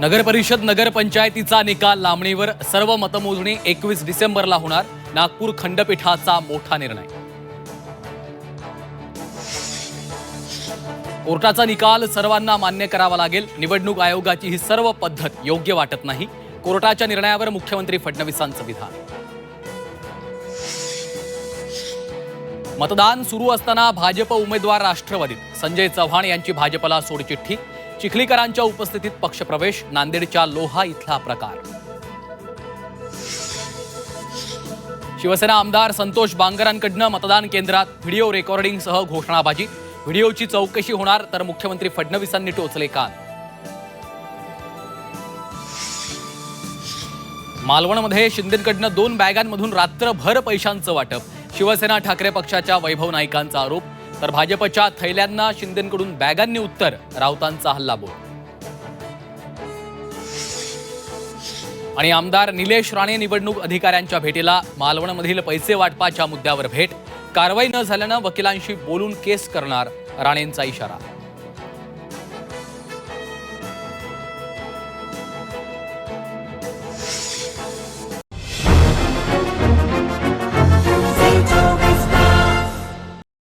नगरपरिषद नगरपंचायतीचा निकाल लांबणीवर, सर्व मतमोजणी 21 डिसेंबरला होणार. नागपूर खंडपीठाचा मोठा निर्णय. कोर्टाचा निकाल सर्वांना मान्य करावा लागेल. निवडणूक आयोगाची ही सर्व पद्धत योग्य वाटत नाही. कोर्टाच्या निर्णयावर मुख्यमंत्री फडणवीसांचं विधान. मतदान सुरू असताना भाजप उमेदवार राष्ट्रवादीत, संजय चव्हाण यांची भाजपला सोडचिठ्ठी. चिखलीकरांच्या उपस्थितीत पक्षप्रवेश. नांदेडच्या लोहा इथला प्रकार. शिवसेना आमदार संतोष बांगरांकडून मतदान केंद्रात व्हिडिओ रेकॉर्डिंगसह घोषणाबाजी. व्हिडिओची चौकशी होणार तर मुख्यमंत्री फडणवीसांनी टोचले कान. मालवणमध्ये शिंदेंकडून 2 बॅगांमधून रात्रभर पैशांचं वाटप. शिवसेना ठाकरे पक्षाच्या वैभव नाईकांचा आरोप. तर भाजपच्या थैल्यांना शिंदेंकडून बॅगांनी उत्तर. राऊतांचा हल्लाबोल. आणि आमदार निलेश राणे निवडणूक अधिकाऱ्यांच्या भेटीला. मालवणमधील पैसे वाटपाच्या मुद्द्यावर भेट. कारवाई न झाल्यानं वकिलांशी बोलून केस करणार, राणेंचा इशारा.